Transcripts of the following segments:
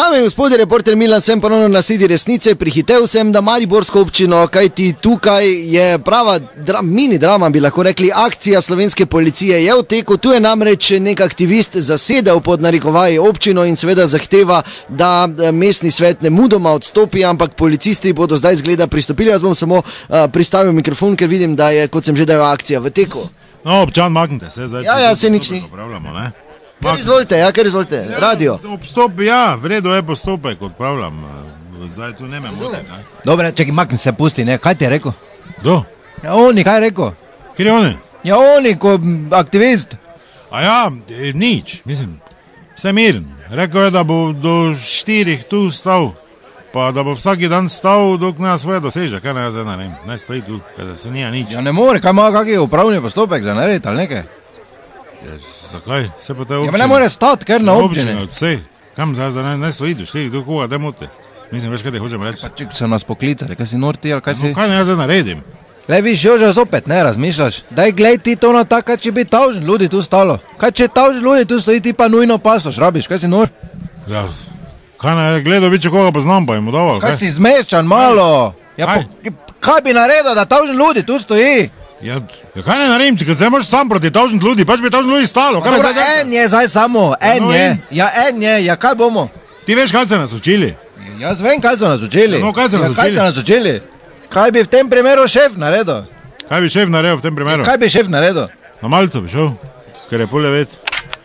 Dame in gospodje, reporter Milan sem ponovno na sledi resnice. Prihitev sem na mariborsko občino, kajti tukaj je prava mini drama, bi lahko rekli, akcija slovenske policije je v teku. Tu je namreč nek aktivist zasedel pod narikovaji občino in seveda zahteva, da mestni svet nemudoma odstopi, ampak policisti bodo zdaj zgleda pristopili. Jaz bom samo pristavil mikrofon, ker vidim, da je, kot sem že dejal, akcija v teku. No, občan, maknite se zdaj. Ja, se nič ni. Kar izvolite, radio. Ja, v redu je postopek, odpravljam. Zdaj tu ne me motim. Dobre, čekaj, makni se, pusti, ne, kaj ti je rekel? Kdo? Ja, oni, kaj je rekel? Kjer je oni? Ja, oni, ko aktivist. A ja, nič, mislim, vse miren. Rekel je, da bo do 4 tu stal, pa da bo vsaki dan stal, dok ne svoje doseže. Kaj ne jaz zdaj naredim? Ne stoji tu, kaj da se nija nič. Ja, ne more, kaj ima kakšen upravni postopek za narediti ali nekaj? Zakaj? Se pa te občine. Ja, pa ne more stati, ker na občine. Vse, kam zdaj ne stoji, do 4, do koga, da moti. Mislim, veš, kaj te hočem reči. Pa ček, so nas poklicali, kaj si norti ali kaj si? No, kaj ne jaz zdaj naredim? Le, viš, Jože, zopet ne razmišljaš. Daj, glej ti to na taka, če bi tavžen ljudi tu stalo. Kaj če tavžen ljudi tu stoji, ti pa nujno pasoš, rabiš, kaj si nor? Ja, kaj ne, gledal bi, če koga poznam, pa jim udoval, kaj? Kaj si zmeščan malo? Ja, kaj bi naredil, da tavžen ljudi tu stoji? Ja, kaj ne naredim, če se moraš sam proti tavžen ljudi, pač bi tavžen ljudi stalo. En je zdaj samo, en je. Ja, en je, ja kaj bomo? Ti veš, kaj ste nas učili? Jaz vem, kaj so nas učili. No, kaj ste nas učili? Kaj bi v tem primeru šef naredil? Kaj bi šef naredil v tem primeru? Kaj bi šef naredil? Na Malco bi šel, ker je 8:30.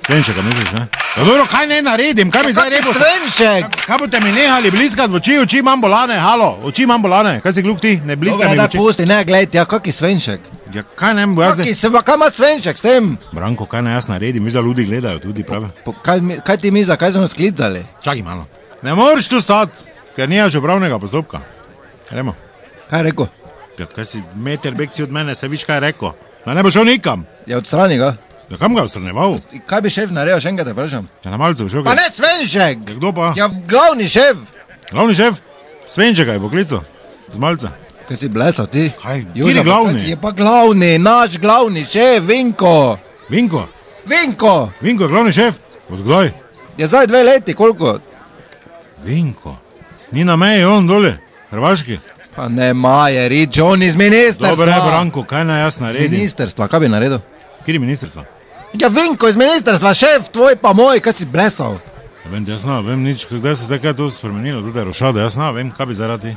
Svenčeka misliš, ne? Ja, dobro, kaj ne naredim, kaj bi zdaj rekel? Svenček! Kaj boste mi nehali bliskat v oči, oči imam bolane, halo, oči imam bolane, kaj si gluk ti, ne bliskaj mi v oči. Pusti, ne, glej, ja, kak je Svenček? Ja, kaj ne, jaz... Kaj ima Svenček s tem? Branko, kaj ne jaz naredim, viš da ljudi gledajo tudi, pravi. Kaj ti misliš, kaj so nas klicali? Čakaj malo. Ne moreš tu stati, ker nimaš upravnega postopka. Gremo. Kaj je rekel? Ja, kaj si meter bek si od mene, se viš kaj je rekel. Da ne bo šel nikam. Ja, odstrani ga. Ja, kam ga odstraneval? Kaj bi šef naredil, še enkrat te vprašam? Ja, na Malco bi šel. Pa ne Svenček! Ja, kdo pa? Ja, glavni šef. Glavni šef? Svenčeka je poklical. Z Malca. Kaj si blesal ti? Kaj? Kjer je glavni? Je pa glavni, naš glavni šef, Vinko. Vinko? Vinko! Vinko je glavni šef? Od kdaj? Je zdaj 2 leti, koliko? Vinko? Ni na meji on dole, Hrvaški? Pa ne maje, rič, on iz ministrstva. Dobre, Branko, kaj naj jaz naredim? Ministrstva, kaj bi naredil? Kjer je ministrstva? Ja, Vinko iz ministrstva, šef tvoj pa moj, kaj si blesal? Ja, vem, jaz ne vem nič, kdaj se tekaj to spremenilo, tudi rošado, jaz ne vem, kaj bi zaradi.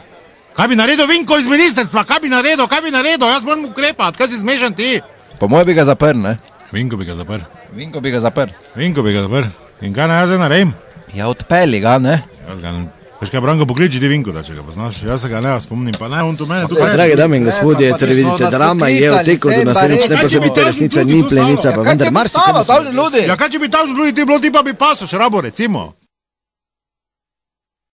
Kaj bi naredil Vinko iz ministrstva, kaj bi naredil, jaz moram ukrepati, kaj si zmešan ti? Po moj bi ga zaprl, ne? Vinko bi ga zaprl. Vinko bi ga zaprl. Vinko bi ga zaprl. In kaj naj jaz zdaj naredim? Ja, odpeli ga, ne? Jaz ga ne. Veš kaj, Branko, pokliči ti Vinko, da če ga poznaš, jaz se ga ne spomnim, pa ne, on tu mene tukaj. Drage dame in gospodje, torej vidite, drama je v teku, do naslednjič ne pozabite, resnica ni plenica, pa vendar marsikaj. Ja, kaj če bi tavžen ljudi, ti bilo ti pa bi pasoš, rabo recimo.